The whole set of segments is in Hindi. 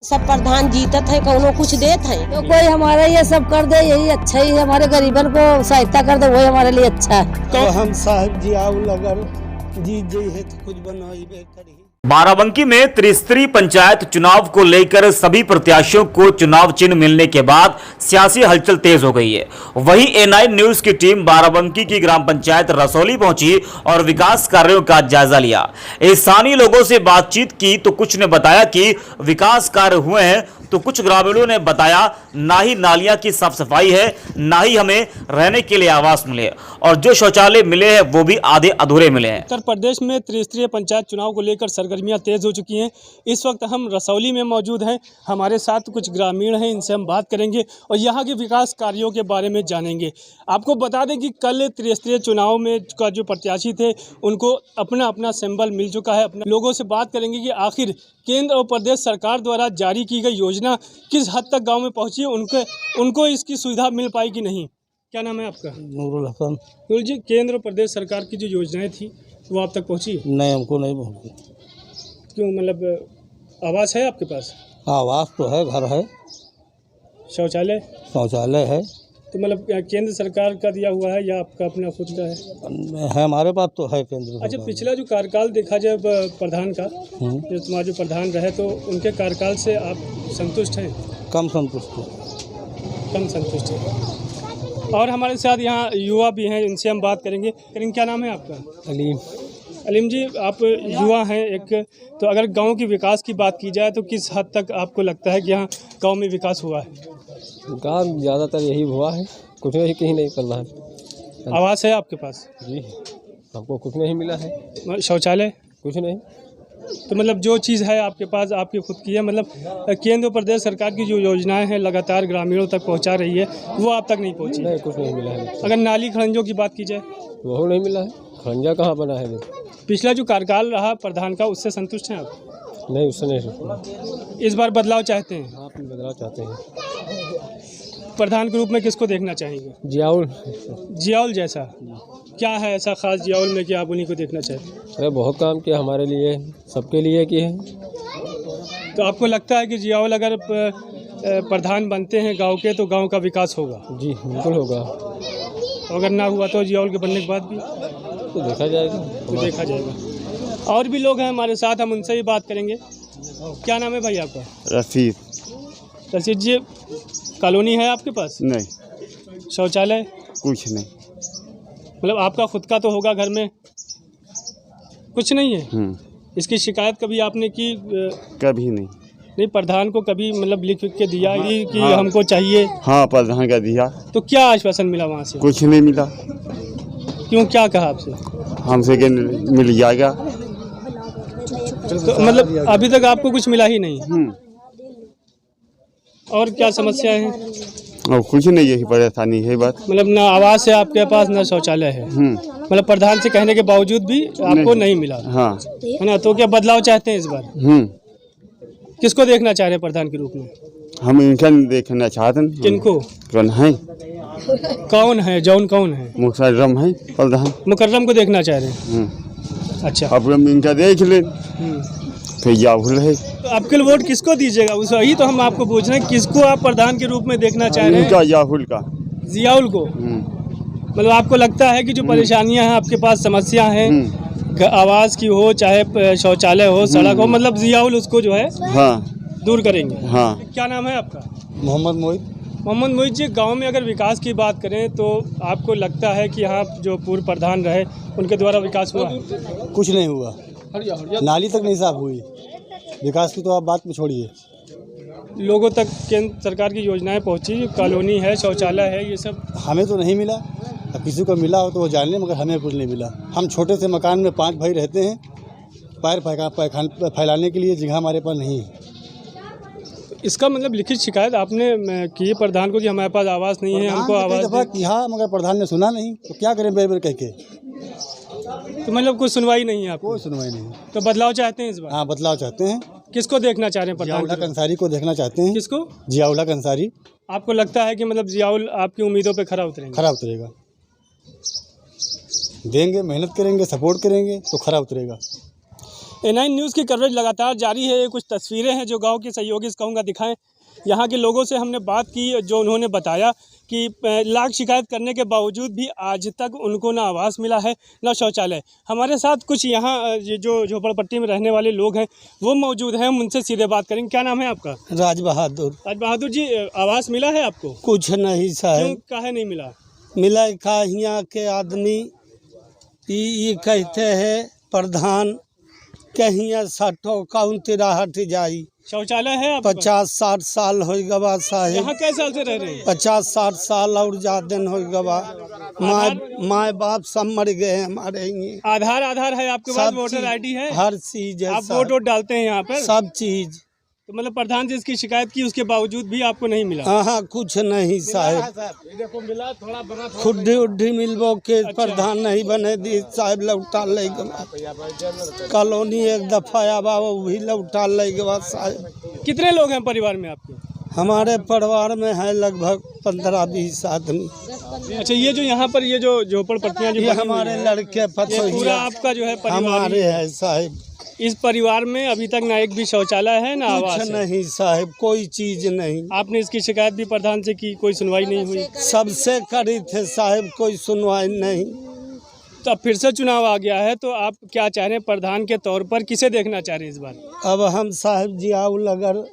सब प्रधान जीतत है, कौनो कुछ देत है तो कोई हमारा ये सब कर दे, यही अच्छा ही है। हमारे गरीबन को सहायता कर दे, वही हमारे लिए अच्छा है। तो हम साहब जी आओ अगर जीत जाइए है तो कुछ बनाई करी। बाराबंकी में त्रिस्तरीय पंचायत चुनाव को लेकर सभी प्रत्याशियों को चुनाव चिन्ह मिलने के बाद सियासी हलचल तेज हो गई है। वहीं A9 न्यूज की टीम बाराबंकी की ग्राम पंचायत रसौली पहुंची और विकास कार्यों का जायजा लिया। स्थानीय लोगों से बातचीत की तो कुछ ने बताया कि विकास कार्य हुए हैं, तो कुछ ग्रामीणों ने बताया ना ही नालियां की साफ सफाई है, ना ही हमें रहने के लिए आवास मिले, और जो शौचालय मिले हैं वो भी आधे अधूरे मिले हैं। उत्तर प्रदेश में त्रिस्तरीय पंचायत चुनाव को लेकर सरगर्मियां तेज हो चुकी हैं। इस वक्त हम रसौली में मौजूद हैं। हमारे साथ कुछ ग्रामीण हैं, इनसे हम बात करेंगे और यहाँ के विकास कार्यों के बारे में जानेंगे। आपको बता दें कि कल त्रिस्तरीय चुनाव में का जो प्रत्याशी थे उनको अपना अपना सिंबल मिल चुका है। अपने लोगों से बात करेंगे कि आखिर केंद्र और प्रदेश सरकार द्वारा जारी की गई योजना किस हद तक गाँव में पहुँची है, उनको इसकी सुविधा मिल पाई कि नहीं। क्या नाम है आपका? नूरुल हसन। नूरुल जी, केंद्र और प्रदेश सरकार की जो योजनाएं थी वो आप तक पहुँची? नहीं, हमको नहीं पहुँची। क्यों, मतलब आवास है आपके पास? आवास तो है, घर है, शौचालय है। तो मतलब केंद्र सरकार का दिया हुआ है या आपका अपना खुद का है? हमारे पास तो है केंद्र। अच्छा, पिछला जो कार्यकाल देखा जाए प्रधान का, जो तुम्हारा जो प्रधान रहे, तो उनके कार्यकाल से आप संतुष्ट हैं? कम संतुष्ट है। और हमारे साथ यहाँ युवा भी हैं, इनसे हम बात करेंगे। क्या नाम है आपका? अलीम जी, आप युवा हैं एक, तो अगर गांव की विकास की बात की जाए तो किस हद तक आपको लगता है कि यहाँ गांव में विकास हुआ है? विकास ज़्यादातर यही हुआ है, कुछ नहीं, कहीं नहीं कर रहा है। आवास है आपके पास? जी, हमको कुछ नहीं मिला है। शौचालय? कुछ नहीं। तो मतलब जो चीज़ है आपके पास आपकी खुद की है, मतलब केंद्र और प्रदेश सरकार की जो योजनाएं हैं लगातार ग्रामीणों तक पहुंचा रही है, वो आप तक नहीं पहुंची? नहीं, कुछ नहीं मिला है। अगर नाली खड़ंजों की बात की जाए? वो नहीं मिला है। खंजा कहाँ बना है? पिछला जो कार्यकाल रहा प्रधान का, उससे संतुष्ट हैं आप? नहीं, उससे नहीं। इस बार बदलाव चाहते हैं? आप बदलाव चाहते हैं। प्रधान के रूप में किसको देखना चाहेंगे? जियाउल जैसा? क्या है ऐसा खास जियाउल में कि आप उन्हीं को देखना चाहते हैं? अरे बहुत काम किया हमारे लिए, सबके लिए किए हैं। तो आपको लगता है कि जियाउल अगर प्रधान बनते हैं गांव के, तो गांव का विकास होगा? जी, बिल्कुल होगा। अगर ना हुआ तो जियाउल के बनने के बाद भी तो देखा जाएगा। और भी लोग हैं हमारे साथ, हम उनसे ही बात करेंगे। क्या नाम है भाई आपका? रशीद जी, कॉलोनी है आपके पास? नहीं। शौचालय? कुछ नहीं। मतलब आपका खुद का तो होगा, घर में कुछ नहीं है? इसकी शिकायत कभी आपने की? कभी नहीं। नहीं, प्रधान को कभी मतलब लिख के दिया कि हाँ, हमको चाहिए? हाँ, प्रधान का दिया। तो क्या आश्वासन मिला वहाँ से? कुछ नहीं मिला। क्यों, क्या कहा आपसे? हमसे कि मिल जाएगा। तो मतलब अभी तक आपको कुछ मिला ही नहीं? और क्या समस्याएं हैं? और कुछ नहीं, यही परेशानी है बस। मतलब ना आवास है आपके पास, ना शौचालय है? मतलब प्रधान से कहने के बावजूद भी आपको नहीं मिला? हाँ, है ना। तो क्या बदलाव चाहते हैं इस बार? किसको देखना चाह रहे हैं प्रधान के रूप में? हम इनका देखना चाहते हैं। किनको? कौन है? कौन है? मुकर्रम है प्रधान। मुकर्रम को देखना चाह रहे हैं? अच्छा, अब हम इनका देख ले फिर याहुल है। तो आपके वोट किसको दीजिएगा? वही तो हम आपको पूछ रहे हैं, किसको आप प्रधान के रूप में देखना चाह रहे हैं? याहुल का, जियाउल को। मतलब आपको लगता है कि जो परेशानियां हैं आपके पास, समस्या हैं, आवास की हो चाहे शौचालय हो, सड़क हो, मतलब जियाउल उसको जो है दूर करेंगे? हाँ। क्या नाम है आपका? मोहम्मद मोहित जी, गांव में अगर विकास की बात करें तो आपको लगता है कि यहाँ जो पूर्व प्रधान रहे उनके द्वारा विकास हुआ? कुछ नहीं हुआ, नाली तक नहीं साफ हुई। विकास की तो आप बात में छोड़िए। लोगों तक केंद्र सरकार की योजनाएं पहुंची, कॉलोनी है, शौचालय है, ये सब? हमें तो नहीं मिला। अब किसी को मिला हो तो वो जान ले, मगर हमें कुछ नहीं मिला। हम छोटे से मकान में 5 भाई रहते हैं। पैर फैलाने के लिए जगह हमारे पास नहीं है। इसका मतलब लिखित शिकायत आपने की प्रधान को कि हमारे पास आवास नहीं है, हमको आवास किया, मगर प्रधान ने सुना नहीं। तो क्या करें बेर कह के? तो मतलब कोई सुनवाई नहीं है आपको? कोई सुनवाई नहीं। तो बदलाव चाहते हैं इस बार? हाँ, बदलाव चाहते हैं। किसको देखना चाह रहे हैं प्रधान? जियाउल अंसारी को देखना चाहते हैं। किसको? जियाउल अंसारी। आपको लगता है कि मतलब जियाउल आपकी उम्मीदों पे खरा उतरेगा? देंगे, मेहनत करेंगे, सपोर्ट करेंगे तो खरा उतरेगा। A9 न्यूज़ की कवरेज लगातार जारी है। ये कुछ तस्वीरें हैं जो गांव के सहयोगी कहूँगा दिखाएं। यहाँ के लोगों से हमने बात की, जो उन्होंने बताया कि लाख शिकायत करने के बावजूद भी आज तक उनको ना आवास मिला है ना शौचालय। हमारे साथ कुछ यहाँ जो झोपड़पट्टी में रहने वाले लोग हैं वो मौजूद हैं, हम उनसे सीधे बात करेंगे। क्या नाम है आपका? राज बहादुर। राज बहादुर जी, आवास मिला है आपको? कुछ नहीं क्यों, साहब, काहे नहीं मिला? मिला का यहाँ के आदमी ये कहते हैं प्रधान कहीं 60 काउन तिराहट जाई। शौचालय है आपका? 50-60 साल हो गवा साहेब। यहाँ कै साल से रह रहे हैं? 50-60 साल और ज्यादा हो गवा। माए बाप सब मर गए हैं हमारे। आधार है आपके पास? वोटर ID है? हर चीज है। आप वोट डालते हैं यहाँ पर? सब चीज। तो मतलब प्रधान जी इसकी शिकायत की, उसके बावजूद भी आपको नहीं मिला? हाँ, कुछ नहीं साहब। खुड्डी उड्डी मिलबो के प्रधान नहीं बने दी साहब। लौटा ले कॉलोनी एक दफा आवा वो भी लौटा ले साहब। कितने लोग हैं परिवार में आपके? हमारे परिवार में है लगभग 15-20 आदमी। अच्छा, ये जो यहाँ पर ये जो झोपड़पट्टियाँ जो ये हमारे लड़के पूरा आपका जो है परिवार हमारे है साहब। इस परिवार में अभी तक ना एक भी शौचालय है ना आवास है? नहीं साहब, कोई चीज नहीं। आपने इसकी शिकायत भी प्रधान से की, कोई सुनवाई नहीं हुई? सबसे करी थे साहब, कोई सुनवाई नहीं। तो अब फिर से चुनाव आ गया है, तो आप क्या चाह रहे हैं प्रधान के तौर पर? किसे देखना चाह रहे हैं इस बार? अब हम साहब जियाउल अगर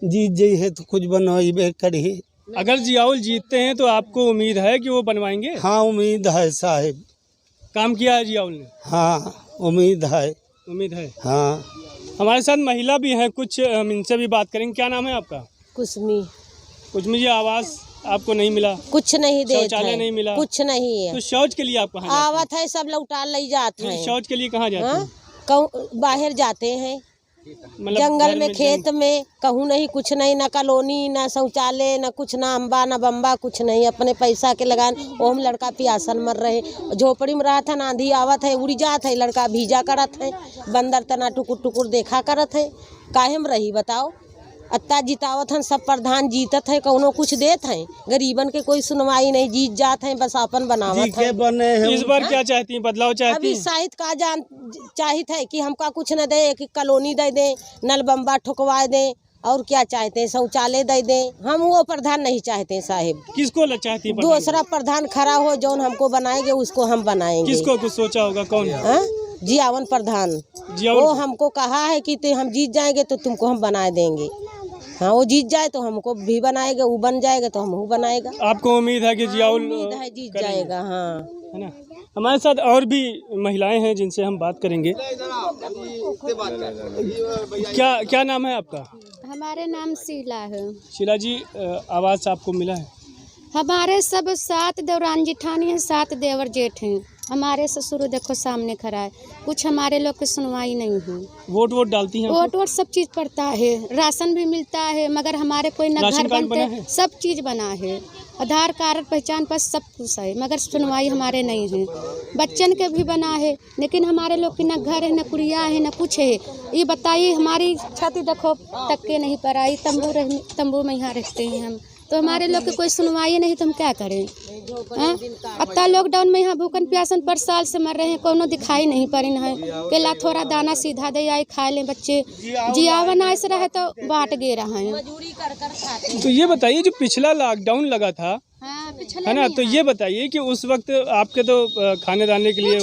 जीत जाई है तो कुछ बनवाइबे करिए। अगर जियाउल जीतते हैं तो आपको उम्मीद है कि वो बनवाएंगे? हाँ, उम्मीद है साहब। काम किया है जियाउल ने? हाँ, उम्मीद है। उम्मीद है। हाँ, हमारे साथ महिला भी हैं कुछ, हम इनसे भी बात करेंगे। क्या नाम है आपका? कुसमी। कुछ जी, आवास आपको नहीं मिला? कुछ नहीं देते, शौचालय नहीं मिला? कुछ नहीं है। तो शौच के लिए आप कहाँ जाते आवत है, सब लौटा ले जाते हैं? हैं। शौच के लिए कहाँ जाते हैं? कहूँ बाहर जाते हैं, मतलब जंगल में, खेत में, कहूँ नहीं, कुछ नहीं, ना कॉलोनी, ना शौचालय, ना कुछ, ना अम्बा ना बम्बा, कुछ नहीं। अपने पैसा के लगान वो हम लड़का प्यासन मर रहे। झोपड़ी में रहा था, आंधी आवत है, उड़ी जात है, लड़का भीजा करत है, बंदर तना टुकुर टुकुर देखा करत है। काहे में रही बताओ? अत्ता जितावत हैं, सब प्रधान जीतत है, कौनो कुछ देत हैं, गरीबन के कोई सुनवाई नहीं, जीत जात हैं, बस अपन बनावत है। बने हैं। इस बार क्या चाहती हैं? बदलाव चाहती अभी हैं? शायद का जान चाहिए है कि हमका कुछ न दे, कि कॉलोनी दे दें, नल बम्बा ठुकवा दें, और क्या चाहते हैं, शौचालय दे दें। हम वो प्रधान नहीं चाहते साहिब। किसको चाहती है? दूसरा प्रधान खड़ा हो, जौन हमको बनाएंगे उसको हम बनाएंगे। किसको कुछ सोचा होगा? कौन? जियावन प्रधान। वो हमको कहा है कि हम जीत जाएंगे तो तुमको हम बना देंगे। हाँ, वो जीत जाए तो हमको भी बनाएगा, वो बन जाएगा तो हमको बनाएगा। आपको उम्मीद है कि जियाउल जीत जाएगा? हाँ, है ना। हमारे साथ और भी महिलाएं हैं जिनसे हम बात करेंगे। क्या नाम है आपका? हमारे नाम शीला है। शीला जी, आवास आपको मिला है? हमारे सब 7 देवरान जिठानी हैं, 7 देवर जेठ हैं। हमारे ससुर देखो सामने खड़ा है, कुछ हमारे लोग की सुनवाई नहीं हुई। वोट डालती हैं? वोट सब चीज पड़ता है, राशन भी मिलता है, मगर हमारे कोई न घर बनते, सब चीज बना है, आधार कार्ड, पहचान पत्र सब कुछ है, मगर सुनवाई हमारे नहीं है। बच्चन के भी बना है, लेकिन हमारे लोग की न घर है, न कुड़िया है, न कुछ है। ये बताइए, हमारी छत देखो तक के नहीं पर आई, तंबू में यहाँ रहते हैं हम, तो हमारे लोग की कोई सुनवाई नहीं, तो हम क्या करें? अत्ता लॉकडाउन में यहाँ भूखन प्यासन पर साल से मर रहे हैं, कोनो दिखाई नहीं पड़ी है। केला थोड़ा दाना सीधा दे आई, खा लें बच्चे, जियावन ऐसे रहे तो बाट गे रहा है। तो ये बताइए, जो पिछला लॉकडाउन लगा था, है ना, तो ये बताइए कि उस वक्त आपके तो खाने दाने के लिए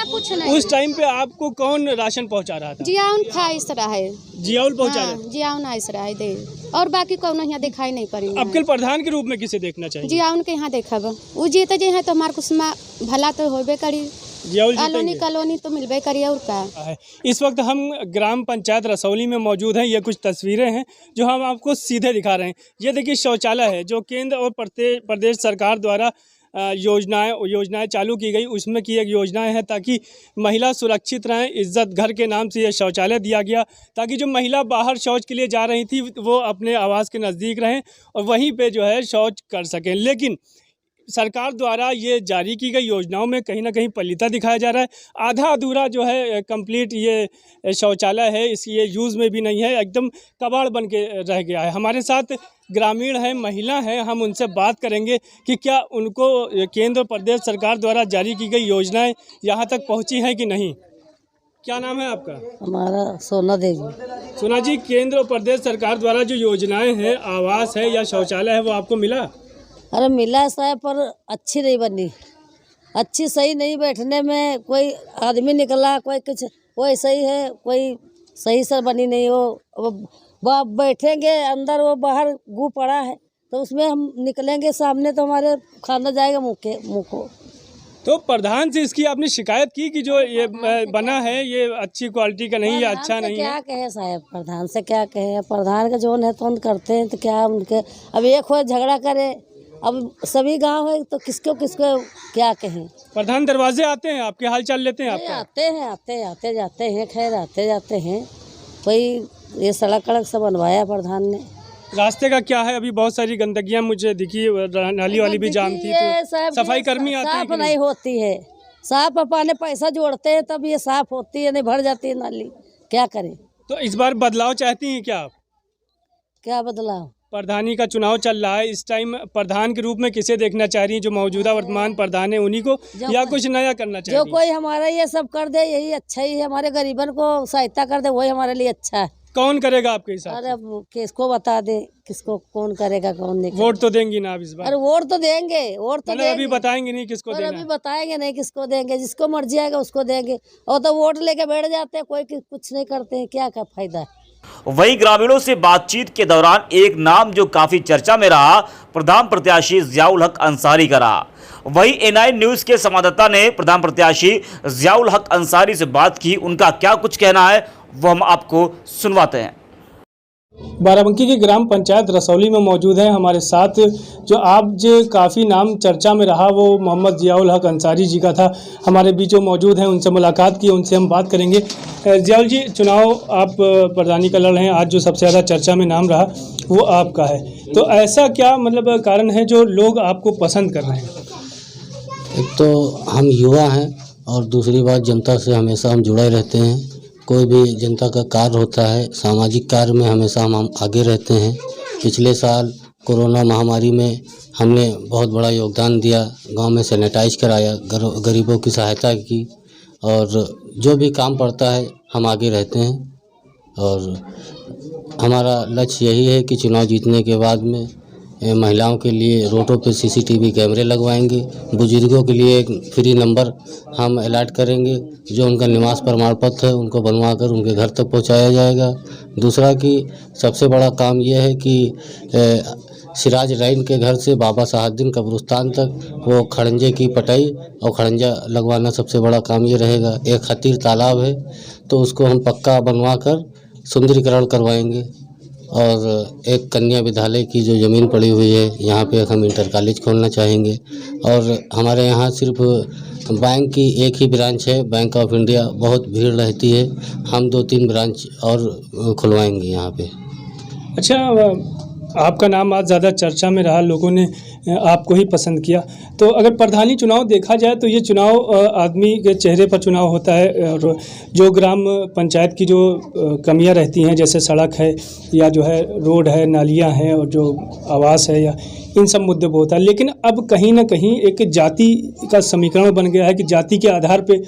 कुछ नहीं, उस टाइम पे आपको कौन राशन पहुंचा रहा था? जियाउन खाइस रहा है। जियाउल पहुंचा रहा? जियाउन आइस रहा है दे, और बाकी कौन यहाँ दिखाई नहीं पड़ी। अब कल प्रधान के रूप में किसे देखना चाहिए? जियाउन के यहाँ देखा वो जीते जे है तो हमारे कुछ भला तो होबे करी, कॉलोनी तो मिलबे करिए। और क्या, इस वक्त हम ग्राम पंचायत रसौली में मौजूद हैं। ये कुछ तस्वीरें हैं जो हम आपको सीधे दिखा रहे हैं। ये देखिए शौचालय है जो केंद्र और प्रदेश सरकार द्वारा योजनाएं चालू की गई, उसमें की एक योजनाएं हैं ताकि महिला सुरक्षित रहें। इज्जत घर के नाम से ये शौचालय दिया गया ताकि जो महिला बाहर शौच के लिए जा रही थी वो अपने आवास के नज़दीक रहें और वहीं पे जो है शौच कर सकें। लेकिन सरकार द्वारा ये जारी की गई योजनाओं में कहीं ना कहीं पलीता दिखाया जा रहा है। आधा अधूरा जो है कंप्लीट ये शौचालय है, ये यूज़ में भी नहीं है, एकदम कबाड़ बन के रह गया है। हमारे साथ ग्रामीण हैं, महिला हैं, हम उनसे बात करेंगे कि क्या उनको केंद्र प्रदेश सरकार द्वारा जारी की गई योजनाएं यहाँ तक पहुँची हैं कि नहीं। क्या नाम है आपका? हमारा सोना देवी। सोना जी, केंद्र और प्रदेश सरकार द्वारा जो योजनाएं हैं, आवास है या शौचालय है, वो आपको मिला? अरे मिला साहब, पर अच्छी नहीं बनी, अच्छी सही नहीं। बैठने में कोई आदमी निकला, कोई कुछ कोई सही है, कोई सही से बनी नहीं हो। वो बैठेंगे अंदर, वो बाहर गू पड़ा है, तो उसमें हम निकलेंगे सामने तो हमारे खाना जाएगा मुँह को। तो प्रधान से इसकी आपने शिकायत की कि जो ये बना है ये अच्छी क्वालिटी का नहीं, या अच्छा नहीं है? क्या कहे साहब, प्रधान से क्या कहे? प्रधान का जो है तो करते हैं, तो क्या उनके अब एक हो झगड़ा करे, अब सभी गांव है तो किसको किसको क्या कहें? प्रधान दरवाजे आते हैं, आपके हाल चाल लेते हैं आपका? आते जाते हैं, खैर आते जाते हैं। कोई ये सड़क सब बनवाया प्रधान ने। रास्ते का क्या है? अभी बहुत सारी गंदगियां मुझे दिखी, नाली वाली भी जाम थी, तो सफाई कर्मी आते हैं साफ कि नहीं होती है। साफ अपने पैसा जोड़ते हैं तब ये साफ होती है, नहीं भर जाती है नाली, क्या करें? तो इस बार बदलाव चाहती हैं क्या आप? क्या बदलाव? प्रधानी का चुनाव चल रहा है, इस टाइम प्रधान के रूप में किसे देखना चाह रही हैं? जो मौजूदा वर्तमान प्रधान है उन्हीं को, या कुछ नया करना चाह रही हैं? जो कोई हमारा ये सब कर दे यही अच्छा ही है, हमारे गरीबन को सहायता कर दे वही हमारे लिए अच्छा है। कौन करेगा आपके हिसाब? अरे किसको बता दे, किसको कौन करेगा कौन नहीं? वोट तो देंगी ना आप इस बार? अरे वोट तो देंगे, वोट तो देंगे। अभी बताएंगे नहीं किसको देना है? अभी बताएंगे नहीं किसको देंगे, जिसको मर्जी आएगा उसको देंगे। और तो वोट लेके बैठ जाते हैं, कोई कुछ नहीं करते हैं, क्या फायदा है? वहीं ग्रामीणों से बातचीत के दौरान एक नाम जो काफी चर्चा में रहा, प्रधान प्रत्याशी जियाउल हक अंसारी का रहा। वहीं एनआई न्यूज के संवाददाता ने प्रधान प्रत्याशी जियाउल हक अंसारी से बात की, उनका क्या कुछ कहना है वो हम आपको सुनवाते हैं। बाराबंकी की ग्राम पंचायत रसौली में मौजूद है हमारे साथ, जो आज काफ़ी नाम चर्चा में रहा वो मोहम्मद जियाउल हक अंसारी जी का था। हमारे बीच वो मौजूद हैं, उनसे मुलाकात की, उनसे हम बात करेंगे। जियाउल जी, चुनाव आप प्रधानी का लड़ रहे हैं, आज जो सबसे ज़्यादा चर्चा में नाम रहा वो आपका है, तो ऐसा क्या मतलब कारण है जो लोग आपको पसंद कर रहे हैं? एक तो हम युवा हैं और दूसरी बात जनता से हमेशा हम जुड़े रहते हैं। कोई भी जनता का कार्य होता है, सामाजिक कार्य में हमेशा हम आगे रहते हैं। पिछले साल कोरोना महामारी में हमने बहुत बड़ा योगदान दिया, गांव में सैनिटाइज कराया, गरीबों की सहायता की, और जो भी काम पड़ता है हम आगे रहते हैं। और हमारा लक्ष्य यही है कि चुनाव जीतने के बाद में महिलाओं के लिए रोडों पे सीसीटीवी कैमरे लगवाएंगे, बुजुर्गों के लिए एक फ्री नंबर हम अलॉट करेंगे, जो उनका निवास प्रमाण पत्र है उनको बनवाकर उनके घर तक पहुंचाया जाएगा। दूसरा कि सबसे बड़ा काम यह है कि सिराज रईन के घर से बाबा साहबुद्दीन कब्रिस्तान तक वो खड़ंजे की पटाई और खड़ंजा लगवाना सबसे बड़ा काम ये रहेगा। एक खतीर तालाब है तो उसको हम पक्का बनवा कर सुंदरीकरण करवाएंगे, और एक कन्या विद्यालय की जो ज़मीन पड़ी हुई है यहाँ पे हम इंटर कॉलेज खोलना चाहेंगे। और हमारे यहाँ सिर्फ बैंक की एक ही ब्रांच है, बैंक ऑफ इंडिया, बहुत भीड़ रहती है, हम 2-3 ब्रांच और खुलवाएंगे यहाँ पे। अच्छा, आपका नाम आज ज़्यादा चर्चा में रहा, लोगों ने आपको ही पसंद किया, तो अगर प्रधानी चुनाव देखा जाए तो ये चुनाव आदमी के चेहरे पर चुनाव होता है, और जो ग्राम पंचायत की जो कमियां रहती हैं, जैसे सड़क है या जो है रोड है, नालियां हैं, और जो आवास है, या इन सब मुद्दे पर होता है। लेकिन अब कहीं ना कहीं एक जाति का समीकरण बन गया है कि जाति के आधार पे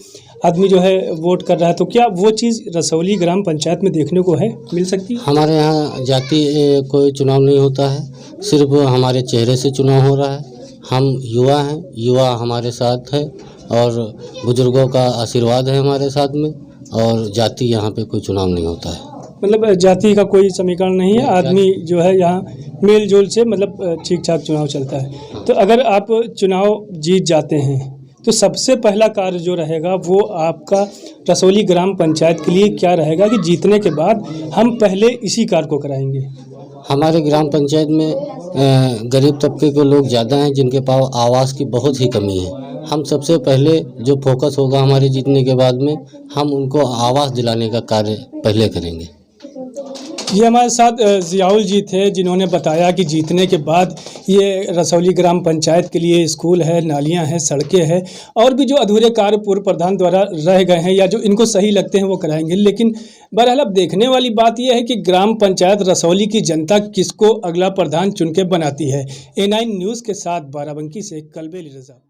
आदमी जो है वोट कर रहा है, तो क्या वो चीज़ रसौली ग्राम पंचायत में देखने को है, मिल सकती है? हमारे यहाँ जाति कोई चुनाव नहीं होता है, सिर्फ हमारे चेहरे से चुनाव हो रहा है। हम युवा हैं, युवा हमारे साथ है, और बुजुर्गों का आशीर्वाद है हमारे साथ में, और जाति यहाँ पे कोई चुनाव नहीं होता है। मतलब जाति का कोई समीकरण नहीं है, आदमी जो है यहाँ मेल जोल से मतलब ठीक ठाक चुनाव चलता है। तो अगर आप चुनाव जीत जाते हैं तो सबसे पहला कार्य जो रहेगा वो आपका रसौली ग्राम पंचायत के लिए क्या रहेगा कि जीतने के बाद हम पहले इसी कार्य को कराएंगे? हमारे ग्राम पंचायत में गरीब तबके के लोग ज़्यादा हैं, जिनके पास आवास की बहुत ही कमी है। हम सबसे पहले जो फोकस होगा हमारे जीतने के बाद में, हम उनको आवास दिलाने का कार्य पहले करेंगे। ये हमारे साथ जियाउल जी थे, जिन्होंने बताया कि जीतने के बाद ये रसौली ग्राम पंचायत के लिए स्कूल है, नालियां हैं, सड़कें हैं, और भी जो अधूरे कार्य पूर्व प्रधान द्वारा रह गए हैं या जो इनको सही लगते हैं वो कराएंगे। लेकिन बहरहाल अब देखने वाली बात यह है कि ग्राम पंचायत रसौली की जनता किसको अगला प्रधान चुन के बनाती है। A9 न्यूज़ के साथ बाराबंकी से कलबेली रजा।